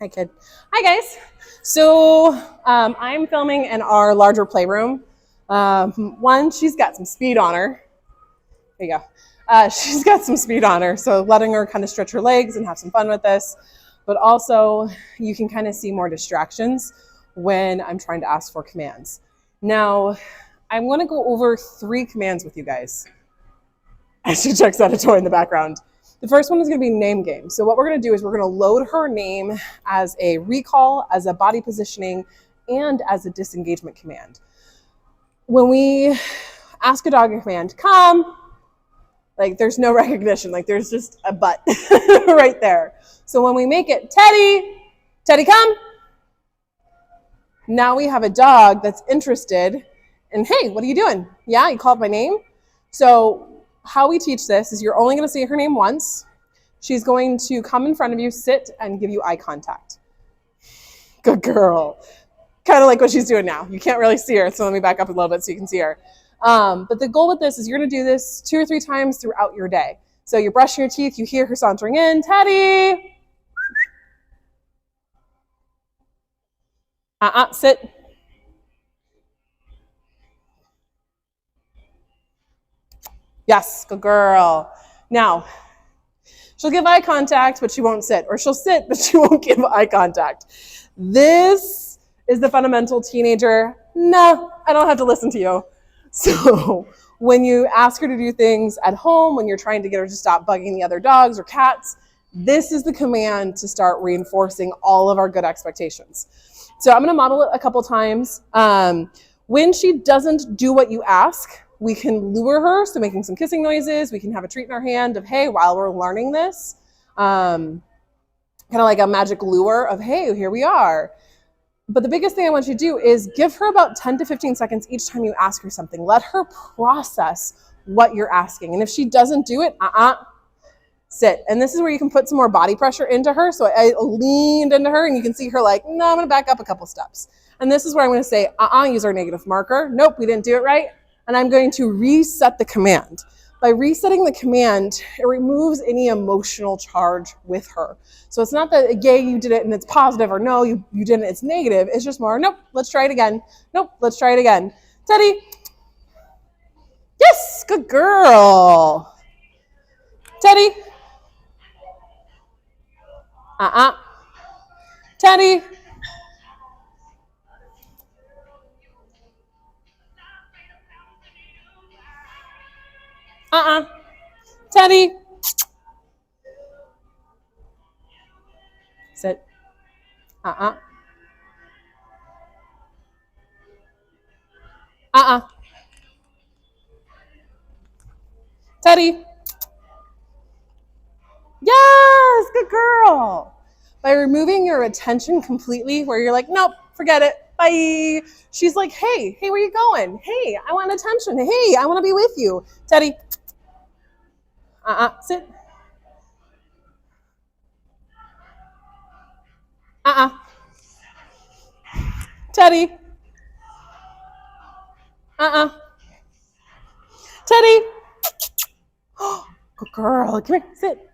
Hi, kid. Hi, guys. So I'm filming in our larger playroom. One, she's got some speed on her. There you go. She's got some speed on her, so letting her kind of stretch her legs and have some fun with this. But also, you can kind of see more distractions when I'm trying to ask for commands. Now, I'm going to go over 3 commands with you guys. As she checks out a toy in the background. The first one is going to be name game. So what we're going to do is we're going to load her name as a recall, as a body positioning, and as a disengagement command. When we ask a dog a command, come, like there's no recognition, like there's just a butt right there. So when we make it, Teddy, Teddy, come. Now we have a dog that's interested in, hey, what are you doing? Yeah, you called my name. So how we teach this is you're only going to say her name once. She's going to come in front of you, sit, and give you eye contact. Good girl. Kind of like what she's doing now. You can't really see her, so let me back up a little bit so you can see her. But the goal with this is you're going to do this 2 or 3 times throughout your day. So you're brushing your teeth, you hear her sauntering in, Teddy. Sit. Yes, good girl. Now, she'll give eye contact, but she won't sit. Or she'll sit, but she won't give eye contact. This is the fundamental teenager, no, I don't have to listen to you. So when you ask her to do things at home, when you're trying to get her to stop bugging the other dogs or cats, this is the command to start reinforcing all of our good expectations. So I'm going to model it a couple times. When she doesn't do what you ask, we can lure her, so making some kissing noises. We can have a treat in our hand of, hey, while we're learning this, kind of like a magic lure of, hey, here we are. But the biggest thing I want you to do is give her about 10 to 15 seconds each time you ask her something. Let her process what you're asking. And if she doesn't do it, sit. And this is where you can put some more body pressure into her. So I leaned into her and you can see her like, no, I'm going to back up a couple steps. And this is where I'm going to say, use our negative marker. Nope, we didn't do it right. And I'm going to reset the command. By resetting the command, it removes any emotional charge with her. So it's not that, yay, you did it and it's positive, or no, you didn't, it's negative. It's just more, nope, let's try it again. Nope, let's try it again. Teddy. Yes, good girl. Teddy. Teddy. Teddy. Sit. Teddy. Yes, good girl. By removing your attention completely, where you're like, nope, forget it, bye. She's like, hey, where you going? Hey, I want attention. Hey, I want to be with you. Teddy. Sit. Teddy. Teddy. Good girl. Come here, sit.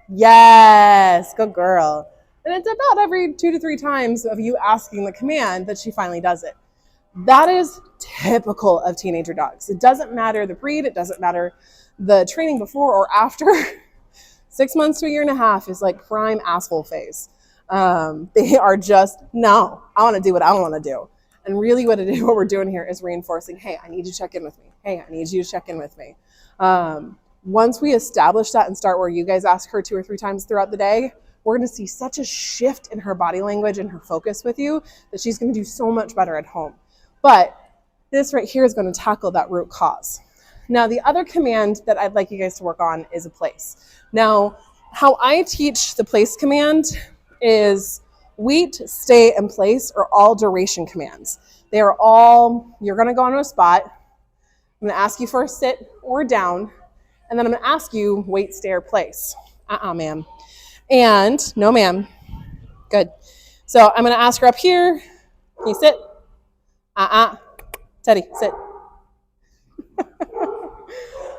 Yes, good girl. And it's about every 2 to 3 times of you asking the command that she finally does it. That is typical of teenager dogs. It doesn't matter the breed. It doesn't matter the training before or after. 6 months to a year and a half is like prime asshole phase. They are just, no, I want to do what I want to do. And really what we're doing here is reinforcing, hey, I need you to check in with me. Hey, I need you to check in with me. Once we establish that and start where you guys ask her 2 or 3 times throughout the day, we're going to see such a shift in her body language and her focus with you that she's going to do so much better at home. But this right here is going to tackle that root cause. Now, the other command that I'd like you guys to work on is a place. Now, how I teach the place command is wait, stay, and place are all duration commands. They are all, you're going to go onto a spot. I'm going to ask you for a sit or down. And then I'm going to ask you, wait, stay, or place. Ma'am. And no, ma'am. Good. So I'm going to ask her up here. Can you sit? Teddy, sit.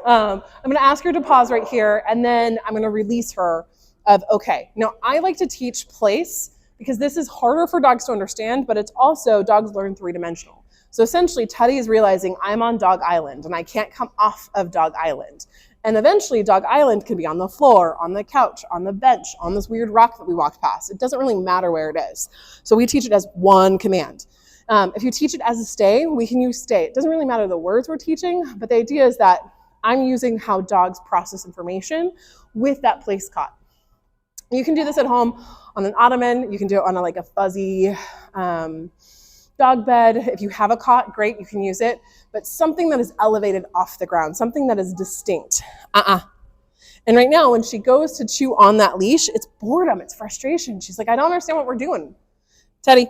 I'm going to ask her to pause right here, and then I'm going to release her of, okay, now I like to teach place because this is harder for dogs to understand, but it's also dogs learn three-dimensional. So essentially Teddy is realizing I'm on Dog Island and I can't come off of Dog Island. And eventually Dog Island can be on the floor, on the couch, on the bench, on this weird rock that we walked past. It doesn't really matter where it is. So we teach it as one command. If you teach it as a stay, we can use stay. It doesn't really matter the words we're teaching, but the idea is that I'm using how dogs process information with that place cot. You can do this at home on an ottoman. You can do it on like a fuzzy dog bed. If you have a cot, great, you can use it. But something that is elevated off the ground, something that is distinct. And right now, when she goes to chew on that leash, it's boredom, it's frustration. She's like, I don't understand what we're doing. Teddy,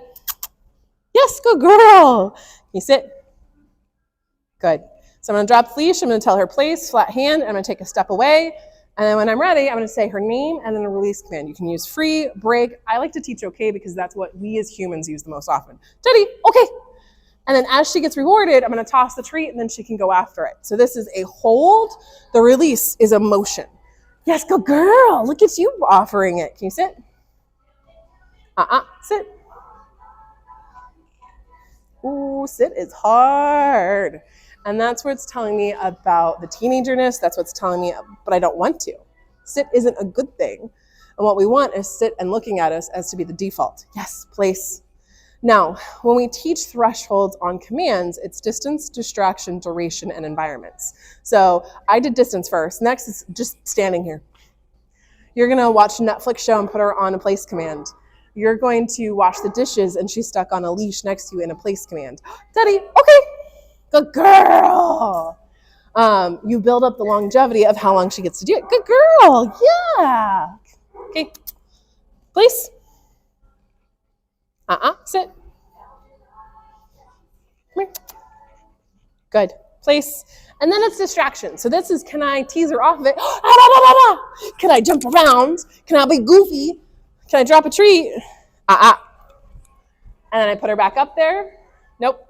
yes, good girl. Can you sit? Good. So I'm gonna drop the leash, I'm gonna tell her place, flat hand, and I'm gonna take a step away. And then when I'm ready, I'm gonna say her name and then a release command. You can use free, break. I like to teach okay because that's what we as humans use the most often. Teddy, okay. And then as she gets rewarded, I'm gonna toss the treat and then she can go after it. So this is a hold. The release is a motion. Yes, good girl. Look at you offering it. Can you sit? Sit. Ooh, sit is hard. And that's where it's telling me about the teenagerness. That's what's telling me, but I don't want to. Sit isn't a good thing. And what we want is sit and looking at us as to be the default. Yes, place. Now, when we teach thresholds on commands, it's distance, distraction, duration, and environments. So I did distance first. Next is just standing here. You're gonna watch a Netflix show and put her on a place command. You're going to wash the dishes and she's stuck on a leash next to you in a place command. Daddy, okay. Good girl. You build up the longevity of how long she gets to do it. Good girl. Yeah. Okay. Place. Sit. Come here. Good. Place. And then it's distraction. So this is, can I tease her off of it? Can I jump around? Can I be goofy? Can I drop a treat? And then I put her back up there. Nope.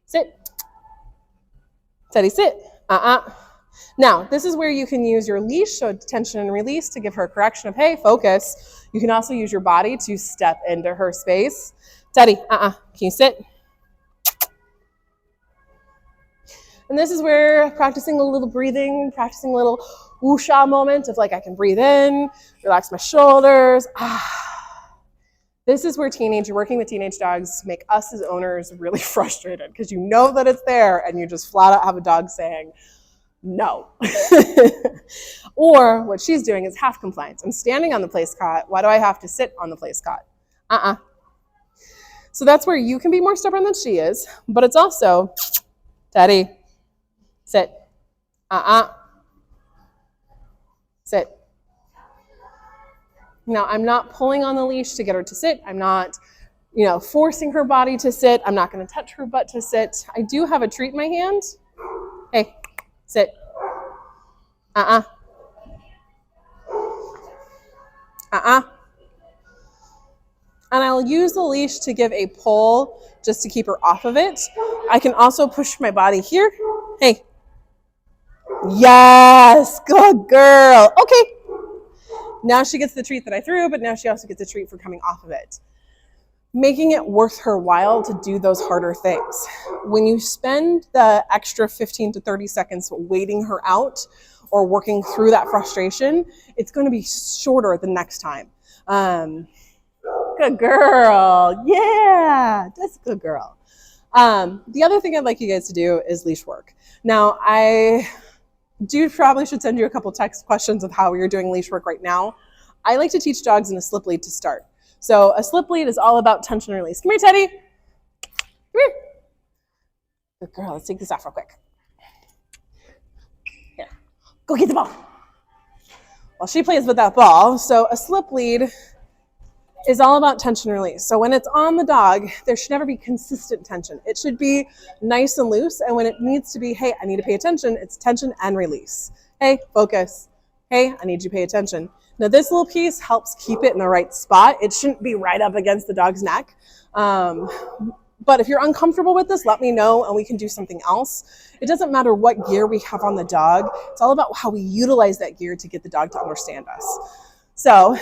Sit. Teddy, sit. Now, this is where you can use your leash, so tension and release, to give her a correction of, hey, focus. You can also use your body to step into her space. Teddy, can you sit? And this is where practicing a little breathing, practicing a little whoosha moment of like, I can breathe in, relax my shoulders. This is where working with teenage dogs make us as owners really frustrated because you know that it's there and you just flat out have a dog saying, no. Or what she's doing is half compliance. I'm standing on the place cot. Why do I have to sit on the place cot? So that's where you can be more stubborn than she is, but it's also, Teddy, sit. Sit. Now, I'm not pulling on the leash to get her to sit. I'm not, forcing her body to sit. I'm not going to touch her butt to sit. I do have a treat in my hand. Hey, sit. And I'll use the leash to give a pull just to keep her off of it. I can also push my body here. Hey. Yes, good girl. Okay. Now she gets the treat that I threw, but now she also gets a treat for coming off of it. Making it worth her while to do those harder things. When you spend the extra 15 to 30 seconds waiting her out or working through that frustration, it's going to be shorter the next time. Good girl. Yeah, that's a good girl. The other thing I'd like you guys to do is leash work. Now, I probably should send you a couple text questions of how you're doing leash work right now. I like to teach dogs in a slip lead to start. So a slip lead is all about tension and release. Come here, Teddy. Come here. Good girl. Let's take this off real quick. Here. Go get the ball. Well, she plays with that ball. So a slip lead is all about tension and release. So when it's on the dog, there should never be consistent tension. It should be nice and loose. And when it needs to be, hey, I need to pay attention, it's tension and release. Hey, focus. Hey, I need you to pay attention. Now this little piece helps keep it in the right spot. It shouldn't be right up against the dog's neck. But if you're uncomfortable with this, let me know and we can do something else. It doesn't matter what gear we have on the dog. It's all about how we utilize that gear to get the dog to understand us. So,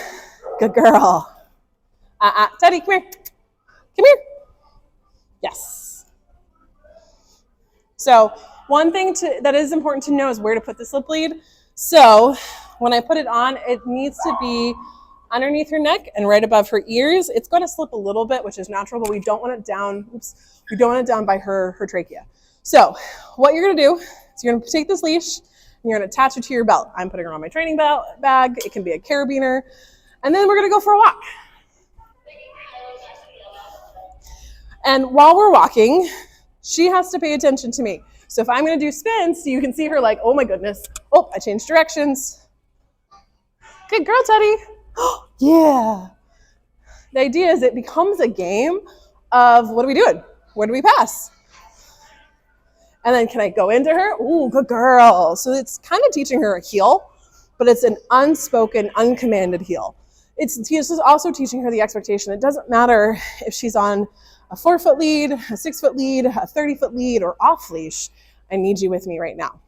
good girl. Teddy, come here. Come here. Yes. So one thing that is important to know is where to put the slip lead. So when I put it on, it needs to be underneath her neck and right above her ears. It's going to slip a little bit, which is natural, but we don't want it down. Oops, we don't want it down by her trachea. So what you're going to do is you're going to take this leash and you're going to attach it to your belt. I'm putting her on my training bag. It can be a carabiner. And then we're going to go for a walk. And while we're walking, she has to pay attention to me. So if I'm going to do spins, you can see her like, oh my goodness. Oh, I changed directions. Good girl, Teddy. Yeah. The idea is it becomes a game of what are we doing? Where do we pass? And then can I go into her? Ooh, good girl. So it's kind of teaching her a heel, but it's an unspoken, uncommanded heel. It's also teaching her the expectation. It doesn't matter if she's on a 4-foot lead, a 6-foot lead, a 30-foot lead, or off leash. I need you with me right now.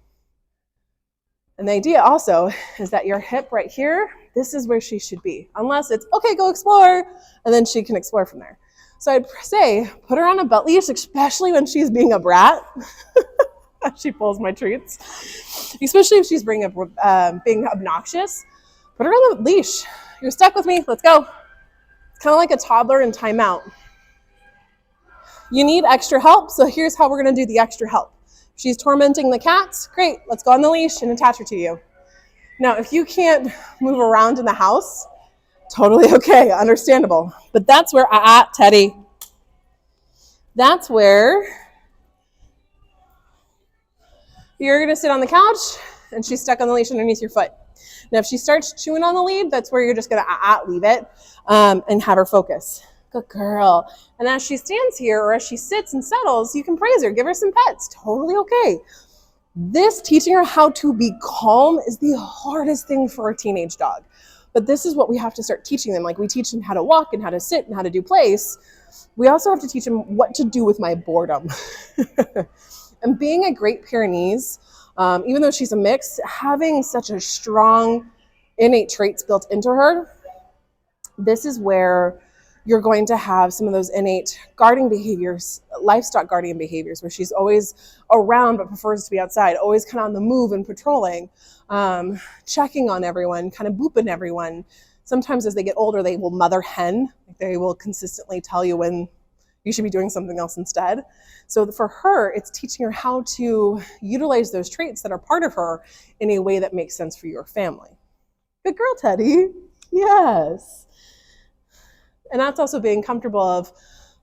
And the idea also is that your hip right here, this is where she should be. Unless it's, okay, go explore, and then she can explore from there. So I'd say, put her on a belt leash, especially when she's being a brat. She pulls my treats. Especially if she's being obnoxious. Put her on the leash. You're stuck with me, let's go. It's kind of like a toddler in timeout. You need extra help, so here's how we're gonna do the extra help. She's tormenting the cats, great, let's go on the leash and attach her to you. Now, if you can't move around in the house, totally okay, understandable. But that's where, Teddy. That's where you're gonna sit on the couch and she's stuck on the leash underneath your foot. Now, if she starts chewing on the lead, that's where you're just gonna leave it and have her focus. Good girl. And as she stands here or as she sits and settles, you can praise her, give her some pets, totally okay. This teaching her how to be calm is the hardest thing for a teenage dog. But this is what we have to start teaching them. Like we teach them how to walk and how to sit and how to do place. We also have to teach them what to do with my boredom. And being a Great Pyrenees, even though she's a mix, having such a strong innate traits built into her, this is where you're going to have some of those innate guarding behaviors, livestock guardian behaviors, where she's always around but prefers to be outside, always kind of on the move and patrolling, checking on everyone, kind of booping everyone. Sometimes as they get older, they will mother hen. They will consistently tell you when you should be doing something else instead. So for her, it's teaching her how to utilize those traits that are part of her in a way that makes sense for your family. Good girl, Teddy. Yes. And that's also being comfortable of,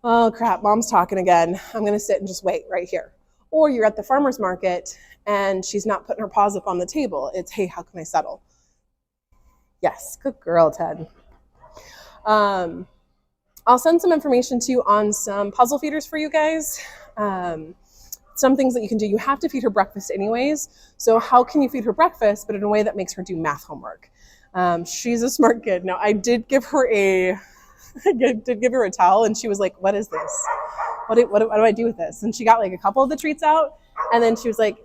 oh crap, mom's talking again. I'm gonna sit and just wait right here. Or you're at the farmer's market and she's not putting her paws up on the table. It's, hey, how can I settle? Yes, good girl, Ted. I'll send some information to you on some puzzle feeders for you guys. Some things that you can do. You have to feed her breakfast anyways. So how can you feed her breakfast, but in a way that makes her do math homework? She's a smart kid. Now, I did give her a towel and she was like, what is this? What do I do with this? And she got like a couple of the treats out and then she was like,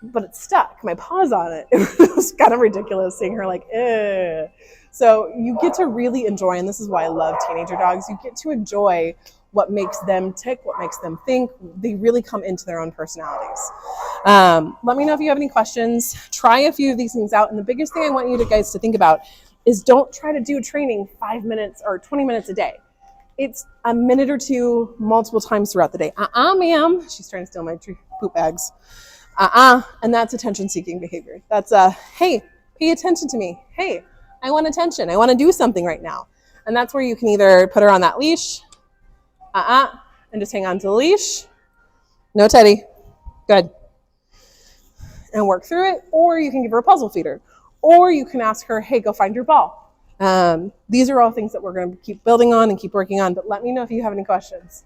but it's stuck. My paw's on it. It was kind of ridiculous seeing her like, eh. So you get to really enjoy, and this is why I love teenager dogs, you get to enjoy what makes them tick, what makes them think. They really come into their own personalities. Let me know if you have any questions. Try a few of these things out. And the biggest thing I want you guys to think about is don't try to do training 5 minutes or 20 minutes a day. It's a minute or two multiple times throughout the day. Ma'am. She's trying to steal my poop bags. And that's attention-seeking behavior. That's hey, pay attention to me. Hey, I want attention. I want to do something right now. And that's where you can either put her on that leash, and just hang on to the leash. No, Teddy. Good. And work through it. Or you can give her a puzzle feeder. Or you can ask her, hey, go find your ball. These are all things that we're going to keep building on and keep working on. But let me know if you have any questions.